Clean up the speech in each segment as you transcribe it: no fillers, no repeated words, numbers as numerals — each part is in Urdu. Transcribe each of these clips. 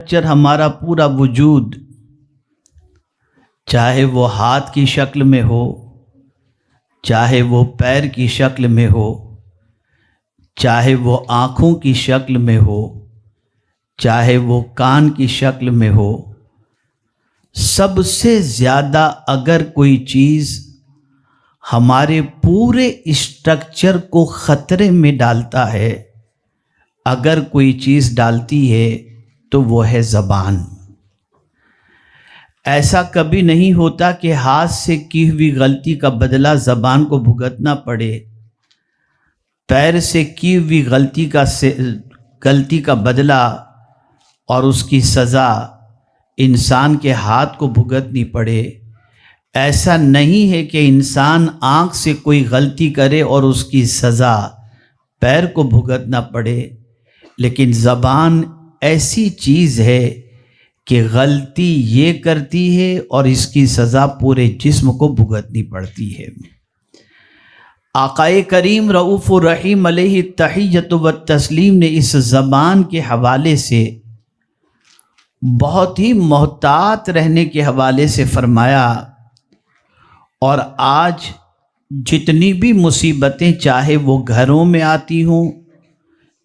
اسٹرکچر ہمارا پورا وجود، چاہے وہ ہاتھ کی شکل میں ہو، چاہے وہ پیر کی شکل میں ہو، چاہے وہ آنکھوں کی شکل میں ہو، چاہے وہ کان کی شکل میں ہو، سب سے زیادہ اگر کوئی چیز ہمارے پورے اسٹرکچر کو خطرے میں ڈالتا ہے، اگر کوئی چیز ڈالتی ہے تو وہ ہے زبان۔ ایسا کبھی نہیں ہوتا کہ ہاتھ سے کی ہوئی غلطی کا بدلہ زبان کو بھگتنا پڑے، پیر سے کی ہوئی غلطی کا بدلہ اور اس کی سزا انسان کے ہاتھ کو بھگتنی پڑے۔ ایسا نہیں ہے کہ انسان آنکھ سے کوئی غلطی کرے اور اس کی سزا پیر کو بھگتنا پڑے، لیکن زبان ایسی چیز ہے کہ غلطی یہ کرتی ہے اور اس کی سزا پورے جسم کو بھگتنی پڑتی ہے۔ آقائے کریم رؤوف الرحیم علیہ التحیۃ والتسلیم نے اس زبان کے حوالے سے بہت ہی محتاط رہنے کے حوالے سے فرمایا، اور آج جتنی بھی مصیبتیں چاہے وہ گھروں میں آتی ہوں،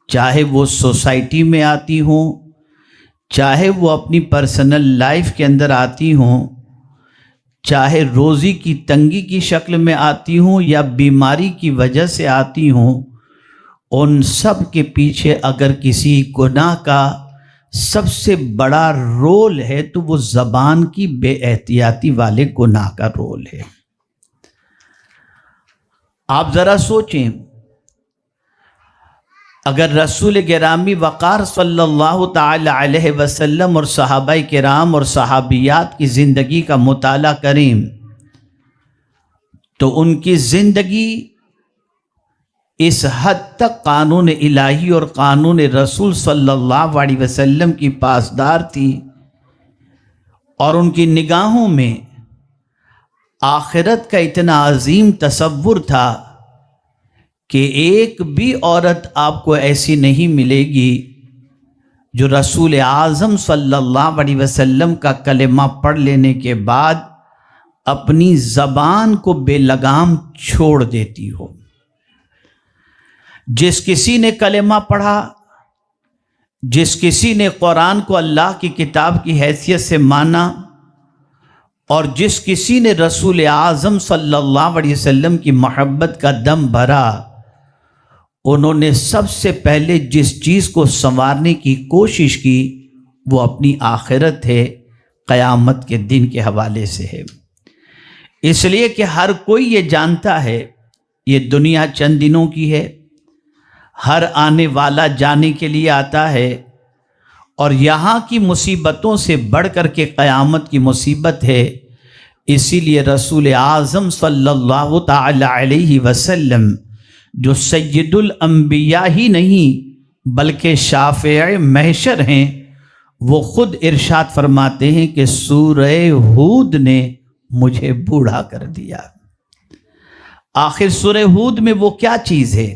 چاہے وہ سوسائٹی میں آتی ہوں، چاہے وہ اپنی پرسنل لائف کے اندر آتی ہوں، چاہے روزی کی تنگی کی شکل میں آتی ہوں یا بیماری کی وجہ سے آتی ہوں، ان سب کے پیچھے اگر کسی گناہ کا سب سے بڑا رول ہے تو وہ زبان کی بے احتیاطی والے گناہ کا رول ہے۔ آپ ذرا سوچیں، اگر رسول گرامی وقار صلی اللہ تعالی علیہ وسلم اور صحابہ کرام اور صحابیات کی زندگی کا مطالعہ کریں تو ان کی زندگی اس حد تک قانون الہی اور قانون رسول صلی اللہ علیہ وسلم کی پاسدار تھی، اور ان کی نگاہوں میں آخرت کا اتنا عظیم تصور تھا کہ ایک بھی عورت آپ کو ایسی نہیں ملے گی جو رسول اعظم صلی اللہ علیہ وسلم کا کلمہ پڑھ لینے کے بعد اپنی زبان کو بے لگام چھوڑ دیتی ہو۔ جس کسی نے کلمہ پڑھا، جس کسی نے قرآن کو اللہ کی کتاب کی حیثیت سے مانا، اور جس کسی نے رسول اعظم صلی اللہ علیہ وسلم کی محبت کا دم بھرا، انہوں نے سب سے پہلے جس چیز کو سنوارنے کی کوشش کی وہ اپنی آخرت ہے، قیامت کے دن کے حوالے سے ہے۔ اس لیے کہ ہر کوئی یہ جانتا ہے یہ دنیا چند دنوں کی ہے، ہر آنے والا جانے کے لیے آتا ہے، اور یہاں کی مصیبتوں سے بڑھ کر کے قیامت کی مصیبت ہے۔ اسی لیے رسول اعظم صلی اللہ تعالی علیہ وسلم جو سید الانبیاء ہی نہیں بلکہ شافع محشر ہیں، وہ خود ارشاد فرماتے ہیں کہ سورہ ہود نے مجھے بوڑھا کر دیا۔ آخر سورہ ہود میں وہ کیا چیز ہے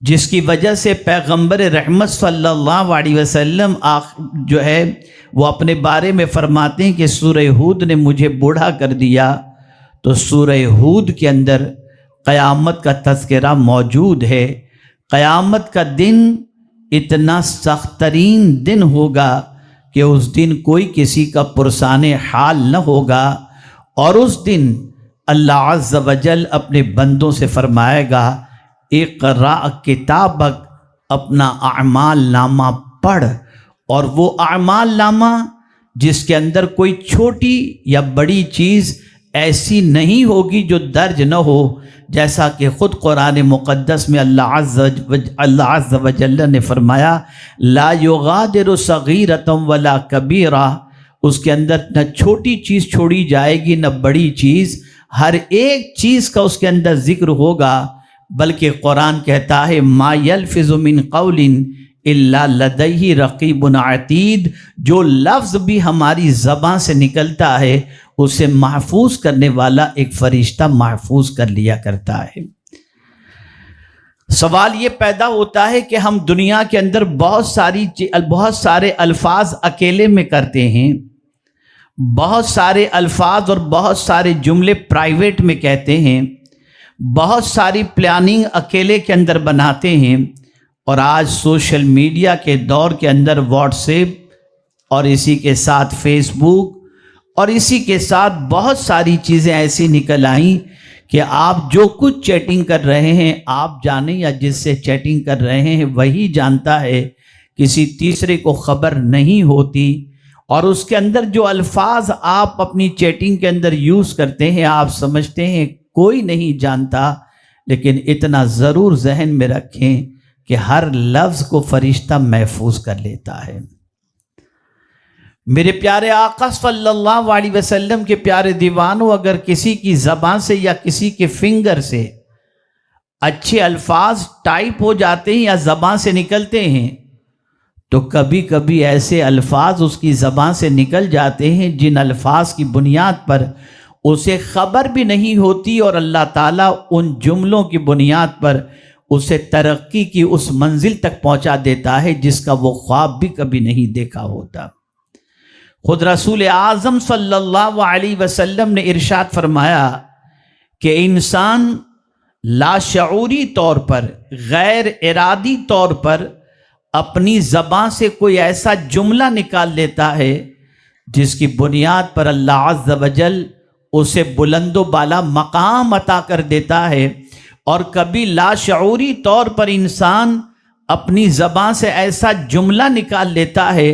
جس کی وجہ سے پیغمبر رحمت صلی اللہ علیہ وسلم جو ہے وہ اپنے بارے میں فرماتے ہیں کہ سورہ ہود نے مجھے بوڑھا کر دیا؟ تو سورہ ہود کے اندر قیامت کا تذکرہ موجود ہے۔ قیامت کا دن اتنا سخت ترین دن ہوگا کہ اس دن کوئی کسی کا پرسان حال نہ ہوگا، اور اس دن اللہ عز و جل اپنے بندوں سے فرمائے گا اقرأ کتابک، اپنا اعمال نامہ پڑھ، اور وہ اعمال نامہ جس کے اندر کوئی چھوٹی یا بڑی چیز ایسی نہیں ہوگی جو درج نہ ہو، جیسا کہ خود قرآن مقدس میں اللہ عز و جل نے فرمایا لا یغادر صغیرۃ ولا کبیرہ، اس کے اندر نہ چھوٹی چیز چھوڑی جائے گی نہ بڑی چیز، ہر ایک چیز کا اس کے اندر ذکر ہوگا، بلکہ قرآن کہتا ہے ما یلفظ من قول الا لدیہ رقیب عتید، جو لفظ بھی ہماری زبان سے نکلتا ہے اسے محفوظ کرنے والا ایک فرشتہ محفوظ کر لیا کرتا ہے۔ سوال یہ پیدا ہوتا ہے کہ ہم دنیا کے اندر بہت سارے الفاظ اکیلے میں کرتے ہیں، بہت سارے الفاظ اور بہت سارے جملے پرائیویٹ میں کہتے ہیں، بہت ساری پلاننگ اکیلے کے اندر بناتے ہیں، اور آج سوشل میڈیا کے دور کے اندر واٹس ایپ اور اسی کے ساتھ فیس بک اور اسی کے ساتھ بہت ساری چیزیں ایسی نکل آئیں کہ آپ جو کچھ چیٹنگ کر رہے ہیں آپ جانیں یا جس سے چیٹنگ کر رہے ہیں وہی جانتا ہے، کسی تیسرے کو خبر نہیں ہوتی، اور اس کے اندر جو الفاظ آپ اپنی چیٹنگ کے اندر یوز کرتے ہیں آپ سمجھتے ہیں کوئی نہیں جانتا، لیکن اتنا ضرور ذہن میں رکھیں کہ ہر لفظ کو فرشتہ محفوظ کر لیتا ہے۔ میرے پیارے آقا صلی اللہ علیہ وسلم کے پیارے دیوانوں، اگر کسی کی زبان سے یا کسی کے فنگر سے اچھے الفاظ ٹائپ ہو جاتے ہیں یا زبان سے نکلتے ہیں تو کبھی کبھی ایسے الفاظ اس کی زبان سے نکل جاتے ہیں جن الفاظ کی بنیاد پر اسے خبر بھی نہیں ہوتی، اور اللہ تعالیٰ ان جملوں کی بنیاد پر اسے ترقی کی اس منزل تک پہنچا دیتا ہے جس کا وہ خواب بھی کبھی نہیں دیکھا ہوتا۔ خود رسول اعظم صلی اللہ علیہ وسلم نے ارشاد فرمایا کہ انسان لاشعوری طور پر، غیر ارادی طور پر اپنی زبان سے کوئی ایسا جملہ نکال لیتا ہے جس کی بنیاد پر اللہ عز و جل اسے بلند و بالا مقام عطا کر دیتا ہے، اور کبھی لاشعوری طور پر انسان اپنی زبان سے ایسا جملہ نکال لیتا ہے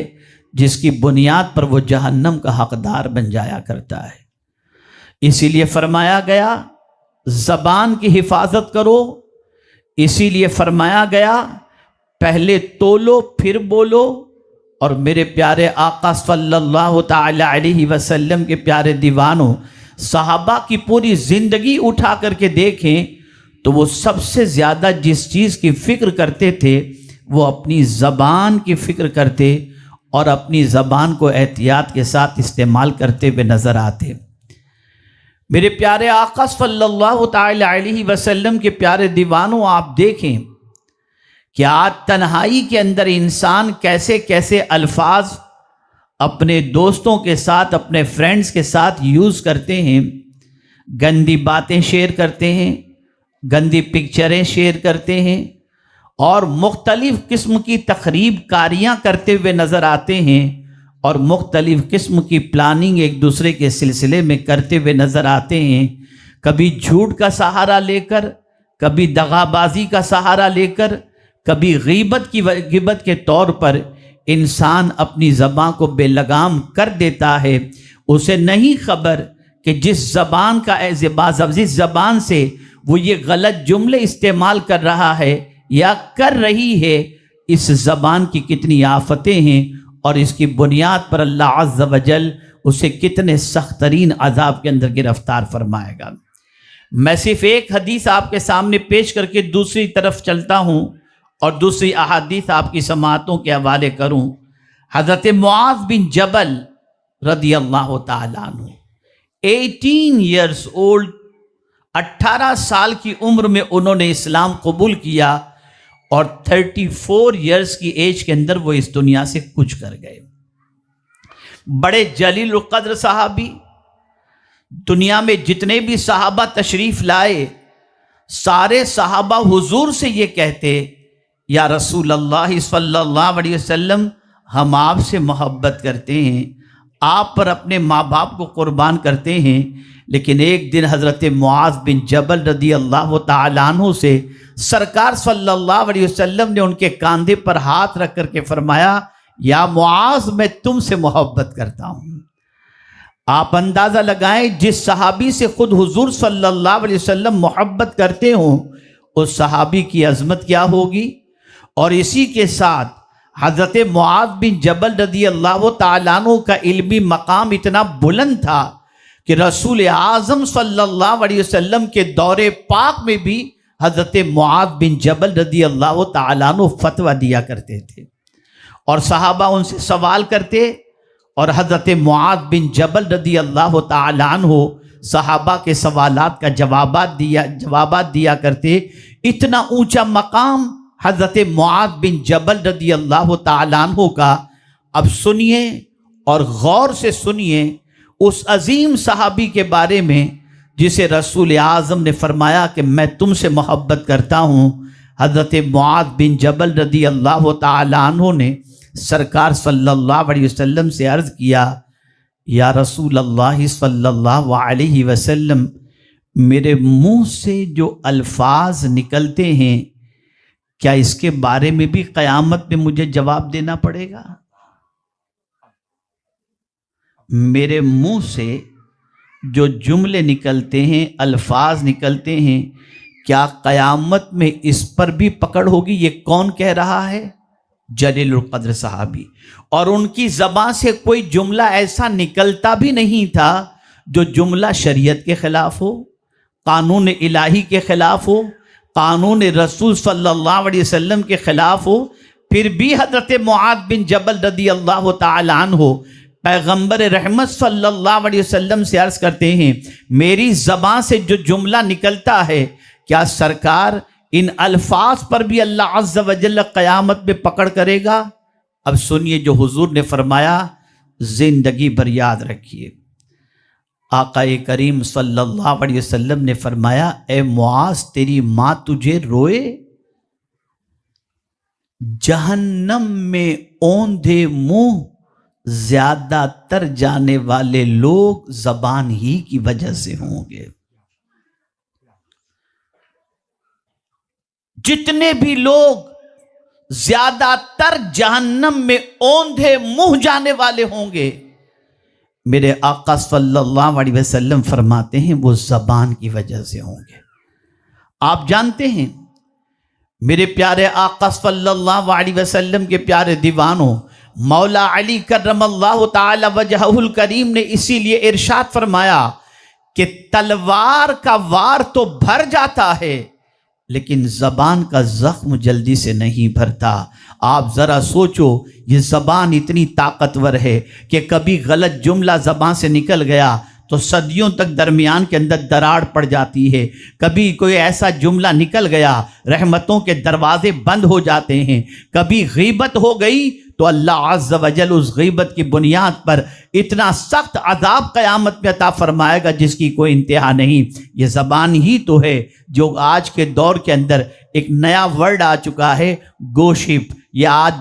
جس کی بنیاد پر وہ جہنم کا حقدار بن جایا کرتا ہے۔ اسی لیے فرمایا گیا زبان کی حفاظت کرو، اسی لیے فرمایا گیا پہلے تولو پھر بولو، اور میرے پیارے آقا صلی اللہ تعالی علیہ وسلم کے پیارے دیوانوں، صحابہ کی پوری زندگی اٹھا کر کے دیکھیں تو وہ سب سے زیادہ جس چیز کی فکر کرتے تھے وہ اپنی زبان کی فکر کرتے اور اپنی زبان کو احتیاط کے ساتھ استعمال کرتے ہوئے نظر آتے۔ میرے پیارے آقا صلی اللہ تعالی علیہ وسلم کے پیارے دیوانوں، آپ دیکھیں کہ آج تنہائی کے اندر انسان کیسے کیسے الفاظ اپنے دوستوں کے ساتھ، اپنے فرینڈز کے ساتھ یوز کرتے ہیں، گندی باتیں شیئر کرتے ہیں، گندی پکچریں شیئر کرتے ہیں، اور مختلف قسم کی تخریب کاریاں کرتے ہوئے نظر آتے ہیں، اور مختلف قسم کی پلاننگ ایک دوسرے کے سلسلے میں کرتے ہوئے نظر آتے ہیں، کبھی جھوٹ کا سہارا لے کر، کبھی دغا بازی کا سہارا لے کر، کبھی غیبت کے طور پر انسان اپنی زبان کو بے لگام کر دیتا ہے۔ اسے نہیں خبر کہ جس زبان سے وہ یہ غلط جملے استعمال کر رہا ہے یا کر رہی ہے، اس زبان کی کتنی آفتیں ہیں، اور اس کی بنیاد پر اللہ عز و جل اسے کتنے سخت ترین عذاب کے اندر گرفتار فرمائے گا۔ میں صرف ایک حدیث آپ کے سامنے پیش کر کے دوسری طرف چلتا ہوں اور دوسری احادیث آپ کی سماعتوں کے حوالے کروں۔ حضرت معاذ بن جبل رضی اللہ تعالیٰ عنہ 18 ایئرس اولڈ، 18 سال کی عمر میں انہوں نے اسلام قبول کیا، اور 34 ایئرس کی ایج کے اندر وہ اس دنیا سے کچھ کر گئے۔ بڑے جلیل القدر صحابی، دنیا میں جتنے بھی صحابہ تشریف لائے سارے صحابہ حضور سے یہ کہتے، یا رسول اللہ صلی اللہ علیہ وسلم، ہم آپ سے محبت کرتے ہیں، آپ پر اپنے ماں باپ کو قربان کرتے ہیں، لیکن ایک دن حضرت معاذ بن جبل رضی اللہ تعالیٰ عنہ سے سرکار صلی اللہ علیہ وسلم نے ان کے کاندھے پر ہاتھ رکھ کر کے فرمایا، یا معاذ میں تم سے محبت کرتا ہوں۔ آپ اندازہ لگائیں جس صحابی سے خود حضور صلی اللہ علیہ وسلم محبت کرتے ہوں اس صحابی کی عظمت کیا ہوگی۔ اور اسی کے ساتھ حضرت معاذ بن جبل رضی اللہ تعالیٰ عنہ کا علمی مقام اتنا بلند تھا کہ رسول اعظم صلی اللہ علیہ وسلم کے دور پاک میں بھی حضرت معاذ بن جبل رضی اللہ تعالیٰ عنہ فتویٰ دیا کرتے تھے، اور صحابہ ان سے سوال کرتے، اور حضرت معاذ بن جبل رضی اللہ تعالیٰ عنہ صحابہ کے سوالات کا جوابات دیا کرتے، اتنا اونچا مقام حضرت معاذ بن جبل رضی اللہ تعالیٰ عنہ کا۔ اب سنیے اور غور سے سنیے اس عظیم صحابی کے بارے میں جسے رسول اعظم نے فرمایا کہ میں تم سے محبت کرتا ہوں۔ حضرت معاذ بن جبل رضی اللہ تعالیٰ عنہ نے سرکار صلی اللہ علیہ وسلم سے عرض کیا، یا رسول اللہ صلی اللہ علیہ وسلم، میرے منہ سے جو الفاظ نکلتے ہیں کیا اس کے بارے میں بھی قیامت میں مجھے جواب دینا پڑے گا؟ میرے منہ سے جو جملے نکلتے ہیں، الفاظ نکلتے ہیں، کیا قیامت میں اس پر بھی پکڑ ہوگی؟ یہ کون کہہ رہا ہے؟ جلیل القدر صحابی۔ اور ان کی زبان سے کوئی جملہ ایسا نکلتا بھی نہیں تھا جو جملہ شریعت کے خلاف ہو، قانون الہی کے خلاف ہو، قانون رسول صلی اللہ علیہ وسلم کے خلاف ہو۔ پھر بھی حضرت معاذ بن جبل رضی اللہ تعالی عنہ پیغمبر رحمت صلی اللہ علیہ وسلم سے عرض کرتے ہیں، میری زبان سے جو جملہ نکلتا ہے کیا سرکار ان الفاظ پر بھی اللہ عز و جل قیامت میں پکڑ کرے گا؟ اب سنیے جو حضور نے فرمایا، زندگی بھر یاد رکھیے۔ آقا کریم صلی اللہ علیہ وسلم نے فرمایا، اے معاذ تیری ماں تجھے روئے؟ جہنم میں اوندھے منہ زیادہ تر جانے والے لوگ زبان ہی کی وجہ سے ہوں گے۔ جتنے بھی لوگ زیادہ تر جہنم میں اوندھے منہ جانے والے ہوں گے، میرے آقا صلی اللہ علیہ وسلم فرماتے ہیں وہ زبان کی وجہ سے ہوں گے۔ آپ جانتے ہیں میرے پیارے آقا صلی اللہ علیہ وسلم کے پیارے دیوانوں، مولا علی کرم اللہ تعالی وجہہ الکریم نے اسی لیے ارشاد فرمایا کہ تلوار کا وار تو بھر جاتا ہے لیکن زبان کا زخم جلدی سے نہیں بھرتا۔ آپ ذرا سوچو، یہ زبان اتنی طاقتور ہے کہ کبھی غلط جملہ زبان سے نکل گیا تو صدیوں تک درمیان کے اندر دراڑ پڑ جاتی ہے۔ کبھی کوئی ایسا جملہ نکل گیا، رحمتوں کے دروازے بند ہو جاتے ہیں۔ کبھی غیبت ہو گئی تو اللہ عز و جل اس غیبت کی بنیاد پر اتنا سخت عذاب قیامت میں عطا فرمائے گا جس کی کوئی انتہا نہیں۔ یہ زبان ہی تو ہے جو آج کے دور کے اندر ایک نیا ورڈ آ چکا ہے، گوشپ۔ یہ آج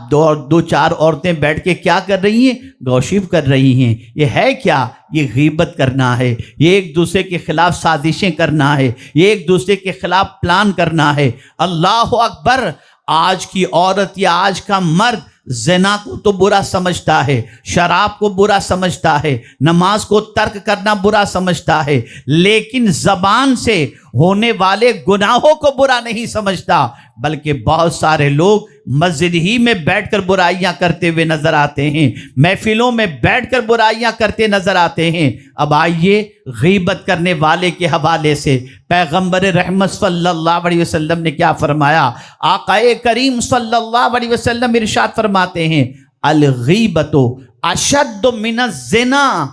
دو چار عورتیں بیٹھ کے کیا کر رہی ہیں؟ گوشپ کر رہی ہیں۔ یہ ہے کیا؟ یہ غیبت کرنا ہے، یہ ایک دوسرے کے خلاف سازشیں کرنا ہے، یہ ایک دوسرے کے خلاف پلان کرنا ہے۔ اللہ اکبر! آج کی عورت یا آج کا مرد زنا کو تو برا سمجھتا ہے، شراب کو برا سمجھتا ہے، نماز کو ترک کرنا برا سمجھتا ہے، لیکن زبان سے ہونے والے گناہوں کو برا نہیں سمجھتا۔ بلکہ بہت سارے لوگ مسجد ہی میں بیٹھ کر برائیاں کرتے ہوئے نظر آتے ہیں، محفلوں میں بیٹھ کر برائیاں کرتے نظر آتے ہیں۔ اب آئیے غیبت کرنے والے کے حوالے سے پیغمبر رحمت صلی اللہ علیہ وسلم نے کیا فرمایا؟ آقا کریم صلی اللہ علیہ وسلم ارشاد فرماتے ہیں، الغیبت اشد من الزنا،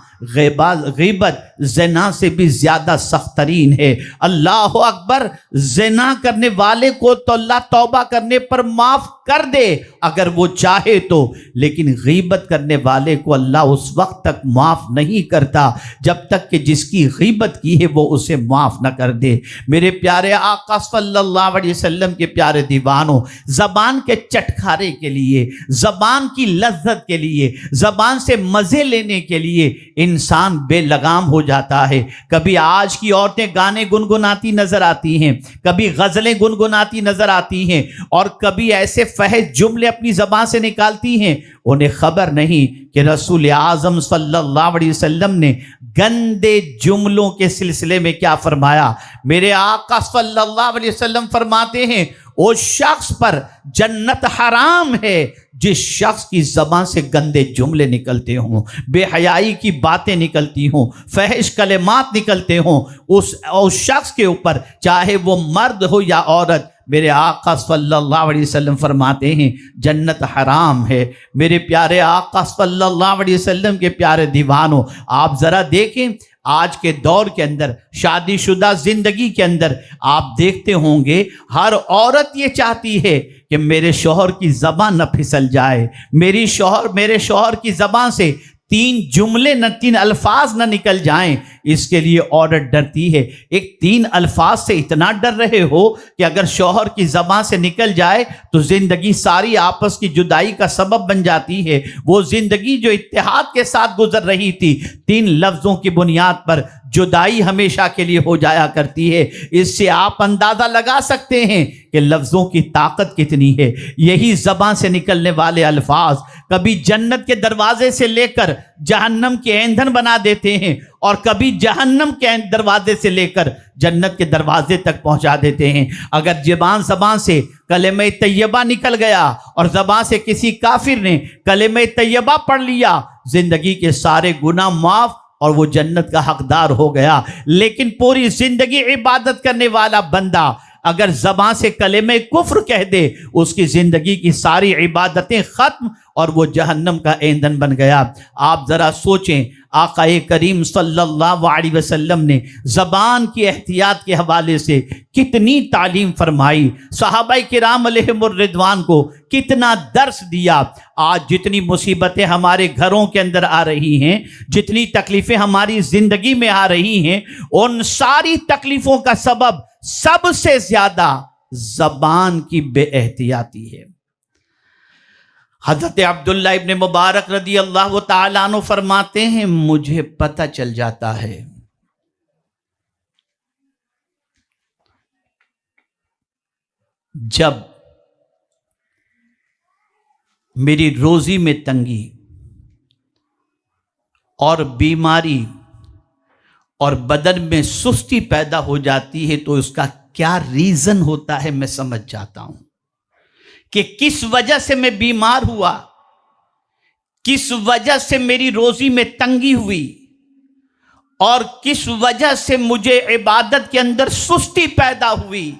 غیبت زنا سے بھی زیادہ سخت ترین ہے۔ اللہ اکبر! زنا کرنے والے کو تو اللہ توبہ کرنے پر معاف کر دے اگر وہ چاہے تو، لیکن غیبت کرنے والے کو اللہ اس وقت تک معاف نہیں کرتا جب تک کہ جس کی غیبت کی ہے وہ اسے معاف نہ کر دے۔ میرے پیارے آقا صلی اللہ علیہ وسلم کے پیارے دیوانوں، زبان کے چٹکارے کے لیے، زبان کی لذت کے لیے، زبان سے مزے لینے کے لیے انسان بے لگام ہو جاتا ہے۔ کبھی آج کی عورتیں گانے گنگناتی نظر آتی ہیں، کبھی غزلیں گنگناتی نظر آتی ہیں، اور کبھی ایسے فحش جملے اپنی زبان سے نکالتی ہیں، انہیں خبر نہیں کہ رسول اعظم صلی اللہ علیہ وسلم نے گندے جملوں کے سلسلے میں کیا فرمایا۔ میرے آقا صلی اللہ علیہ وسلم فرماتے ہیں، اس شخص پر جنت حرام ہے جس شخص کی زبان سے گندے جملے نکلتے ہوں، بے حیائی کی باتیں نکلتی ہوں، فحش کلمات نکلتے ہوں، اس شخص کے اوپر چاہے وہ مرد ہو یا عورت، میرے آقا صلی اللہ علیہ وسلم فرماتے ہیں جنت حرام ہے۔ میرے پیارے آقا صلی اللہ علیہ وسلم کے پیارے دیوانوں، آپ ذرا دیکھیں آج کے دور کے اندر شادی شدہ زندگی کے اندر آپ دیکھتے ہوں گے ہر عورت یہ چاہتی ہے کہ میرے شوہر کی زبان نہ پھسل جائے، میرے شوہر کی زبان سے 3 جملے نہ 3 الفاظ نہ نکل جائیں، اس کے لیے عورت ڈرتی ہے۔ ایک 3 الفاظ سے اتنا ڈر رہے ہو کہ اگر شوہر کی زبان سے نکل جائے تو زندگی ساری آپس کی جدائی کا سبب بن جاتی ہے۔ وہ زندگی جو اتحاد کے ساتھ گزر رہی تھی 3 لفظوں کی بنیاد پر جدائی ہمیشہ کے لیے ہو جایا کرتی ہے۔ اس سے آپ اندازہ لگا سکتے ہیں کہ لفظوں کی طاقت کتنی ہے۔ یہی زبان سے نکلنے والے الفاظ کبھی جنت کے دروازے سے لے کر جہنم کے ایندھن بنا دیتے ہیں، اور کبھی جہنم کے دروازے سے لے کر جنت کے دروازے تک پہنچا دیتے ہیں۔ اگر زبان سے کلمہ طیبہ نکل گیا اور زبان سے کسی کافر نے کلمہ طیبہ پڑھ لیا، زندگی کے سارے گناہ معاف اور وہ جنت کا حقدار ہو گیا۔ لیکن پوری زندگی عبادت کرنے والا بندہ اگر زبان سے کلمہ کفر کہہ دے، اس کی زندگی کی ساری عبادتیں ختم اور وہ جہنم کا ایندھن بن گیا۔ آپ ذرا سوچیں، آقا کریم صلی اللہ علیہ وسلم نے زبان کی احتیاط کے حوالے سے کتنی تعلیم فرمائی، صحابہ کرام علیہم الرضوان کو کتنا درس دیا۔ آج جتنی مصیبتیں ہمارے گھروں کے اندر آ رہی ہیں، جتنی تکلیفیں ہماری زندگی میں آ رہی ہیں، ان ساری تکلیفوں کا سبب سب سے زیادہ زبان کی بے احتیاطی ہے۔ حضرت عبداللہ ابن مبارک رضی اللہ تعالیٰ عنہ فرماتے ہیں، مجھے پتہ چل جاتا ہے جب میری روزی میں تنگی اور بیماری اور بدن میں سستی پیدا ہو جاتی ہے تو اس کا کیا ریزن ہوتا ہے میں سمجھ جاتا ہوں کہ کس وجہ سے میں بیمار ہوا، کس وجہ سے میری روزی میں تنگی ہوئی، اور کس وجہ سے مجھے عبادت کے اندر سستی پیدا ہوئی۔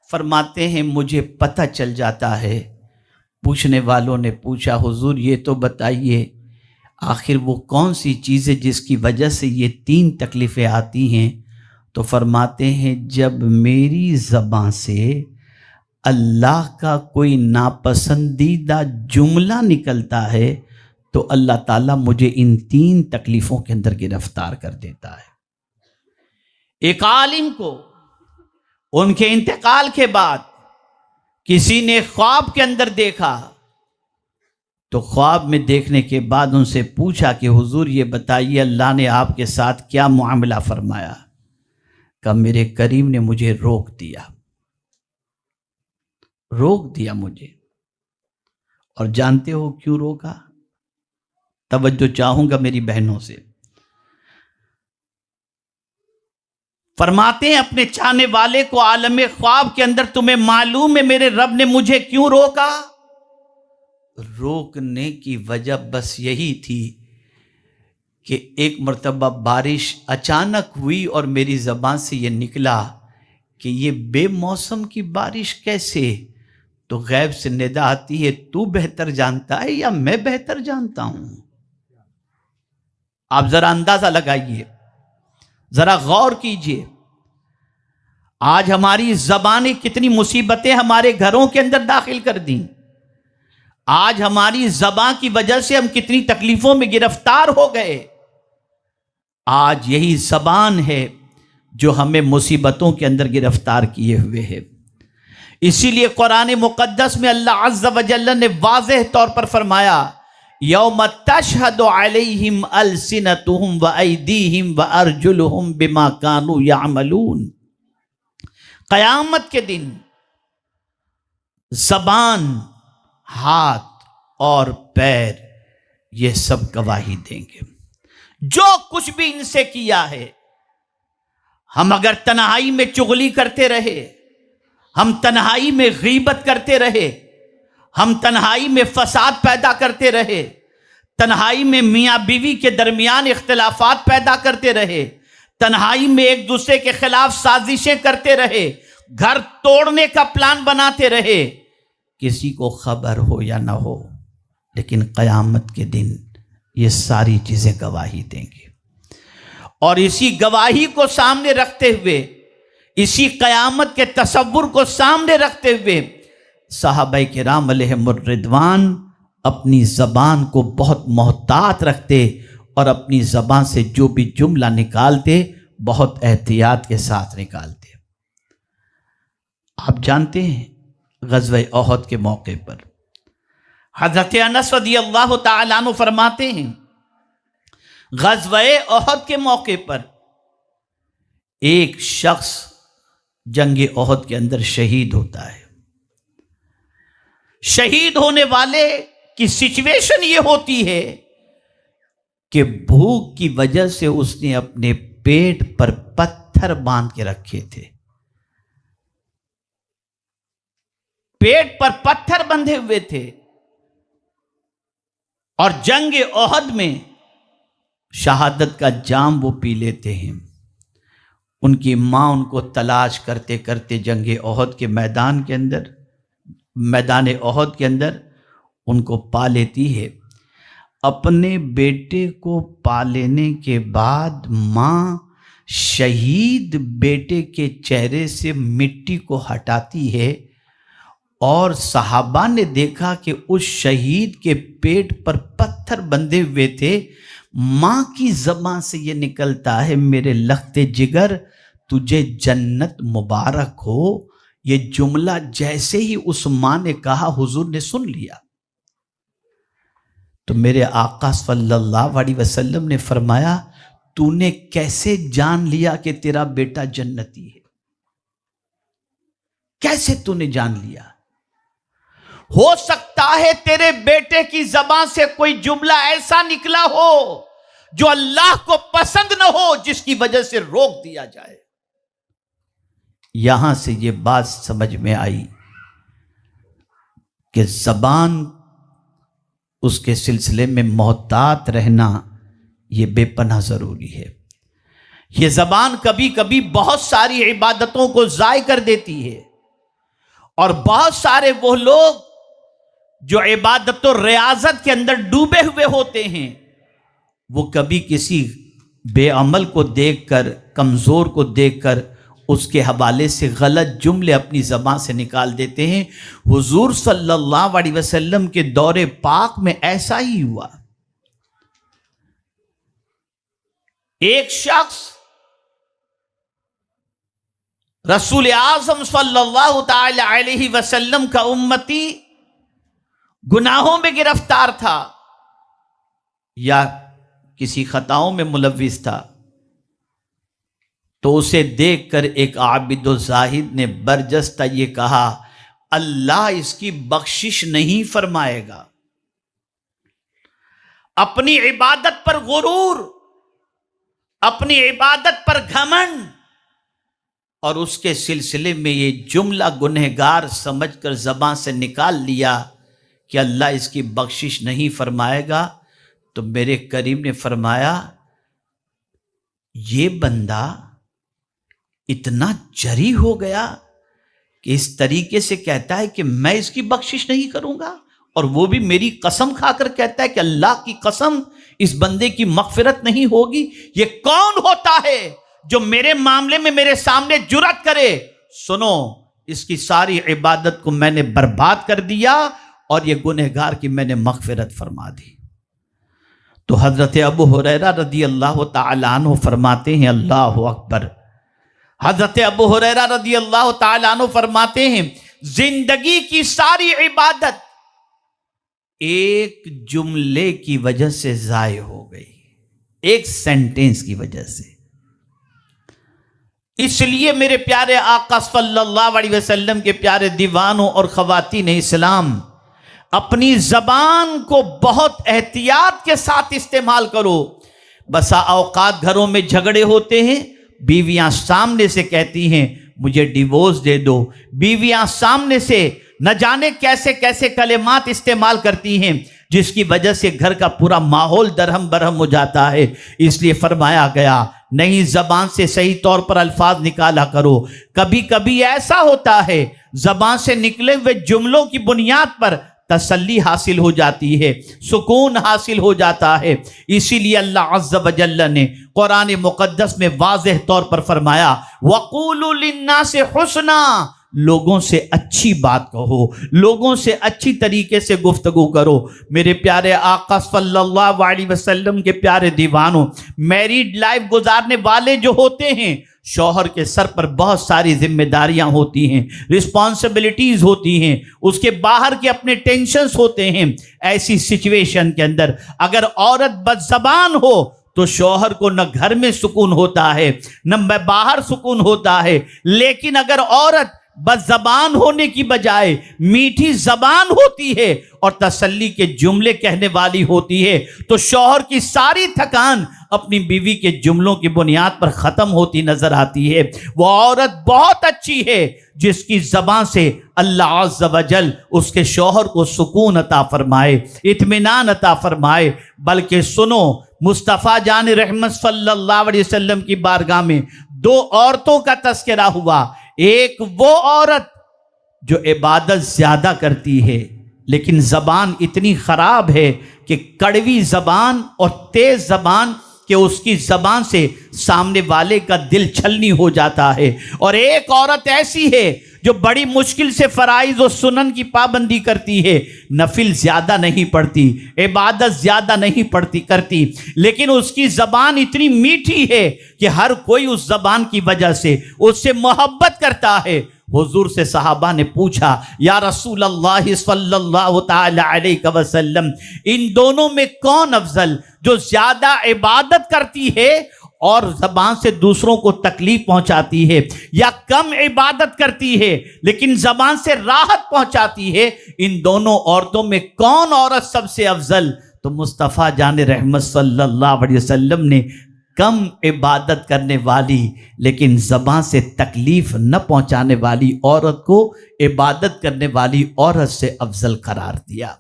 فرماتے ہیں مجھے پتہ چل جاتا ہے۔ پوچھنے والوں نے پوچھا، حضور یہ تو بتائیے آخر وہ کون سی چیز ہے جس کی وجہ سے یہ 3 تکلیفیں آتی ہیں؟ تو فرماتے ہیں جب میری زبان سے اللہ کا کوئی ناپسندیدہ جملہ نکلتا ہے تو اللہ تعالیٰ مجھے ان 3 تکلیفوں کے اندر گرفتار کر دیتا ہے۔ ایک عالم کو ان کے انتقال کے بعد کسی نے خواب کے اندر دیکھا، تو خواب میں دیکھنے کے بعد ان سے پوچھا کہ حضور یہ بتائیے اللہ نے آپ کے ساتھ کیا معاملہ فرمایا؟ کہ میرے کریم نے مجھے روک دیا مجھے۔ اور جانتے ہو کیوں روکا؟ توجہ چاہوں گا میری بہنوں سے۔ فرماتے ہیں اپنے چاہنے والے کو عالم خواب کے اندر تمہیں معلوم ہے میرے رب نے مجھے کیوں روکا؟ روکنے کی وجہ بس یہی تھی کہ ایک مرتبہ بارش اچانک ہوئی اور میری زبان سے یہ نکلا کہ یہ بے موسم کی بارش کیسے؟ تو غیب سے ندا آتی ہے، تو بہتر جانتا ہے یا میں بہتر جانتا ہوں؟ آپ ذرا اندازہ لگائیے، ذرا غور کیجئے۔ آج ہماری زبانیں کتنی مصیبتیں ہمارے گھروں کے اندر داخل کر دیں۔ آج ہماری زبان کی وجہ سے ہم کتنی تکلیفوں میں گرفتار ہو گئے۔ آج یہی زبان ہے جو ہمیں مصیبتوں کے اندر گرفتار کیے ہوئے ہے۔ اسی لیے قرآن مقدس میں اللہ عز و جل نے واضح طور پر فرمایا، یوم تشہد علیہم السنتہم وایدیہم وارجلہم بما کانوا یعملون۔ قیامت کے دن زبان، ہاتھ اور پیر یہ سب گواہی دیں گے جو کچھ بھی ان سے کیا ہے۔ ہم اگر تنہائی میں چغلی کرتے رہے، ہم تنہائی میں غیبت کرتے رہے، ہم تنہائی میں فساد پیدا کرتے رہے، تنہائی میں میاں بیوی کے درمیان اختلافات پیدا کرتے رہے، تنہائی میں ایک دوسرے کے خلاف سازشیں کرتے رہے، گھر توڑنے کا پلان بناتے رہے، کسی کو خبر ہو یا نہ ہو، لیکن قیامت کے دن یہ ساری چیزیں گواہی دیں گی۔ اور اسی گواہی کو سامنے رکھتے ہوئے، اسی قیامت کے تصور کو سامنے رکھتے ہوئے صحابہ کرام علیہم الرضوان اپنی زبان کو بہت محتاط رکھتے اور اپنی زبان سے جو بھی جملہ نکالتے بہت احتیاط کے ساتھ نکالتے۔ آپ جانتے ہیں غزوہ احد کے موقع پر حضرت انس رضی اللہ تعالیٰ عنہ فرماتے ہیں، غزوہ احد کے موقع پر ایک شخص جنگ احد کے اندر شہید ہوتا ہے۔ شہید ہونے والے کی سچویشن یہ ہوتی ہے کہ بھوک کی وجہ سے اس نے اپنے پیٹ پر پتھر باندھ کے رکھے تھے، پیٹ پر پتھر بندھے ہوئے تھے، اور جنگ احد میں شہادت کا جام وہ پی لیتے ہیں۔ ان کی ماں ان کو تلاش کرتے کرتے جنگ احد کے میدان احد کے اندر ان کو پا لیتی ہے۔ اپنے بیٹے کو پا لینے کے بعد ماں شہید بیٹے کے چہرے سے مٹی کو ہٹاتی ہے، اور صحابہ نے دیکھا کہ اس شہید کے پیٹ پر پتھر بندھے ہوئے تھے۔ ماں کی زبان سے یہ نکلتا ہے، میرے لخت جگر تجھے جنت مبارک ہو۔ یہ جملہ جیسے ہی اس ماں نے کہا حضور نے سن لیا، تو میرے آقا صلی اللہ علیہ وسلم نے فرمایا، تو نے کیسے جان لیا کہ تیرا بیٹا جنتی ہے؟ کیسے تو نے جان لیا؟ ہو سکتا ہے تیرے بیٹے کی زبان سے کوئی جملہ ایسا نکلا ہو جو اللہ کو پسند نہ ہو، جس کی وجہ سے روک دیا جائے۔ یہاں سے یہ بات سمجھ میں آئی کہ زبان اس کے سلسلے میں محتاط رہنا یہ بے پناہ ضروری ہے۔ یہ زبان کبھی کبھی بہت ساری عبادتوں کو ضائع کر دیتی ہے، اور بہت سارے وہ لوگ جو عبادت و ریاضت کے اندر ڈوبے ہوئے ہوتے ہیں، وہ کبھی کسی بے عمل کو دیکھ کر، کمزور کو دیکھ کر اس کے حوالے سے غلط جملے اپنی زبان سے نکال دیتے ہیں۔ حضور صلی اللہ علیہ وسلم کے دور پاک میں ایسا ہی ہوا۔ ایک شخص رسول اعظم صلی اللہ تعالی علیہ وسلم کا امتی گناہوں میں گرفتار تھا یا کسی خطاؤں میں ملوث تھا، تو اسے دیکھ کر ایک عابد و زاہد نے برجستہ یہ کہا، اللہ اس کی بخشش نہیں فرمائے گا۔ اپنی عبادت پر غرور، اپنی عبادت پر گھمنڈ، اور اس کے سلسلے میں یہ جملہ گنہگار سمجھ کر زبان سے نکال لیا کہ اللہ اس کی بخشش نہیں فرمائے گا، تو میرے کریم نے فرمایا، یہ بندہ اتنا جری ہو گیا کہ اس طریقے سے کہتا ہے کہ میں اس کی بخشش نہیں کروں گا، اور وہ بھی میری قسم کھا کر کہتا ہے کہ اللہ کی قسم اس بندے کی مغفرت نہیں ہوگی۔ یہ کون ہوتا ہے جو میرے معاملے میں میرے سامنے جرأت کرے؟ سنو، اس کی ساری عبادت کو میں نے برباد کر دیا، اور یہ گنہگار کی میں نے مغفرت فرما دی۔ تو حضرت ابو ہریرہ رضی اللہ تعالیٰ عنہ فرماتے ہیں، اللہ اکبر، حضرت ابو ہریرہ رضی اللہ تعالیٰ عنہ فرماتے ہیں، زندگی کی ساری عبادت ایک جملے کی وجہ سے ضائع ہو گئی، ایک سینٹنس کی وجہ سے۔ اس لیے میرے پیارے آقا صلی اللہ علیہ وسلم کے پیارے دیوانوں اور خواتین اسلام، اپنی زبان کو بہت احتیاط کے ساتھ استعمال کرو۔ بسا اوقات گھروں میں جھگڑے ہوتے ہیں، بیویاں سامنے سے کہتی ہیں مجھے ڈیورس دے دو، بیویاں سامنے سے نہ جانے کیسے کیسے کلمات استعمال کرتی ہیں، جس کی وجہ سے گھر کا پورا ماحول درہم برہم ہو جاتا ہے۔ اس لیے فرمایا گیا، نہیں زبان سے صحیح طور پر الفاظ نکالا کرو۔ کبھی کبھی ایسا ہوتا ہے زبان سے نکلے ہوئے جملوں کی بنیاد پر تسلی حاصل ہو جاتی ہے، سکون حاصل ہو جاتا ہے۔ اسی لیے اللہ عز و جل نے قرآن مقدس میں واضح طور پر فرمایا وَقُولُوا لِلنَّاسِ حُسْنًا، لوگوں سے اچھی بات کہو، لوگوں سے اچھی طریقے سے گفتگو کرو۔ میرے پیارے آقا صلی اللہ علیہ وسلم کے پیارے دیوانوں، میریڈ لائف گزارنے والے جو ہوتے ہیں، شوہر کے سر پر بہت ساری ذمہ داریاں ہوتی ہیں، رسپانسبلٹیز ہوتی ہیں، اس کے باہر کے اپنے ٹینشنز ہوتے ہیں۔ ایسی سچویشن کے اندر اگر عورت بد زبان ہو تو شوہر کو نہ گھر میں سکون ہوتا ہے نہ باہر سکون ہوتا ہے۔ لیکن اگر عورت بد زبان ہونے کی بجائے میٹھی زبان ہوتی ہے اور تسلی کے جملے کہنے والی ہوتی ہے تو شوہر کی ساری تھکان اپنی بیوی کے جملوں کی بنیاد پر ختم ہوتی نظر آتی ہے۔ وہ عورت بہت اچھی ہے جس کی زبان سے اللہ عز و جل اس کے شوہر کو سکون عطا فرمائے، اطمینان عطا فرمائے۔ بلکہ سنو، مصطفیٰ جان رحمت صلی اللہ علیہ وسلم کی بارگاہ میں دو عورتوں کا تذکرہ ہوا۔ ایک وہ عورت جو عبادت زیادہ کرتی ہے لیکن زبان اتنی خراب ہے کہ کڑوی زبان اور تیز زبان کہ اس کی زبان سے سامنے والے کا دل چھلنی ہو جاتا ہے۔ اور ایک عورت ایسی ہے جو بڑی مشکل سے فرائض و سنن کی پابندی کرتی ہے، نفل زیادہ نہیں پڑھتی، عبادت زیادہ نہیں کرتی، لیکن اس کی زبان اتنی میٹھی ہے کہ ہر کوئی اس زبان کی وجہ سے اس سے محبت کرتا ہے۔ حضور سے صحابہ نے پوچھا یا رسول اللہ صلی اللہ تعالی علیہ وسلم، ان دونوں میں کون افضل، جو زیادہ عبادت کرتی ہے اور زبان سے دوسروں کو تکلیف پہنچاتی ہے، یا کم عبادت کرتی ہے لیکن زبان سے راحت پہنچاتی ہے؟ ان دونوں عورتوں میں کون عورت سب سے افضل؟ تو مصطفیٰ جان رحمت صلی اللہ علیہ وسلم نے کم عبادت کرنے والی لیکن زبان سے تکلیف نہ پہنچانے والی عورت کو عبادت کرنے والی عورت سے افضل قرار دیا۔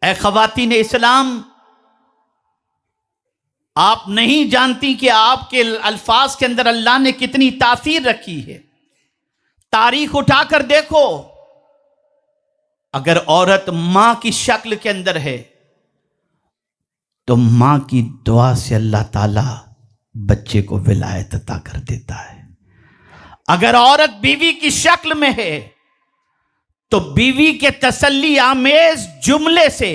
اے خواتین اسلام، آپ نہیں جانتی کہ آپ کے الفاظ کے اندر اللہ نے کتنی تاثیر رکھی ہے۔ تاریخ اٹھا کر دیکھو، اگر عورت ماں کی شکل کے اندر ہے تو ماں کی دعا سے اللہ تعالیٰ بچے کو ولایت عطا کر دیتا ہے۔ اگر عورت بیوی کی شکل میں ہے تو بیوی کے تسلی آمیز جملے سے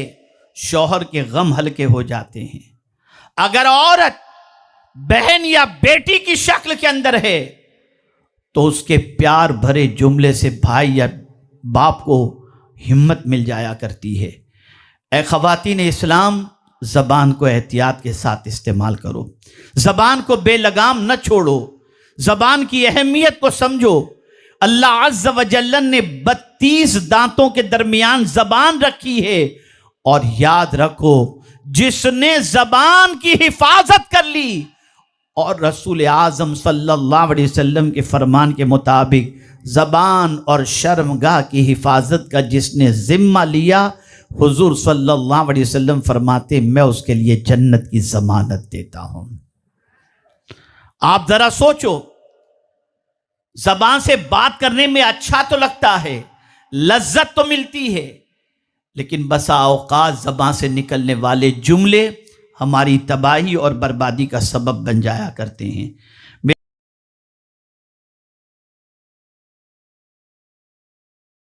شوہر کے غم ہلکے ہو جاتے ہیں۔ اگر عورت بہن یا بیٹی کی شکل کے اندر ہے تو اس کے پیار بھرے جملے سے بھائی یا باپ کو ہمت مل جایا کرتی ہے۔ اے خواتین اسلام، زبان کو احتیاط کے ساتھ استعمال کرو، زبان کو بے لگام نہ چھوڑو، زبان کی اہمیت کو سمجھو۔ اللہ عز و جل نے 32 دانتوں کے درمیان زبان رکھی ہے، اور یاد رکھو جس نے زبان کی حفاظت کر لی، اور رسول اعظم صلی اللہ علیہ وسلم کے فرمان کے مطابق زبان اور شرمگاہ کی حفاظت کا جس نے ذمہ لیا، حضور صلی اللہ علیہ وسلم فرماتے میں اس کے لیے جنت کی ضمانت دیتا ہوں۔ آپ ذرا سوچو، زبان سے بات کرنے میں اچھا تو لگتا ہے، لذت تو ملتی ہے، لیکن بسا اوقات زبان سے نکلنے والے جملے ہماری تباہی اور بربادی کا سبب بن جایا کرتے ہیں۔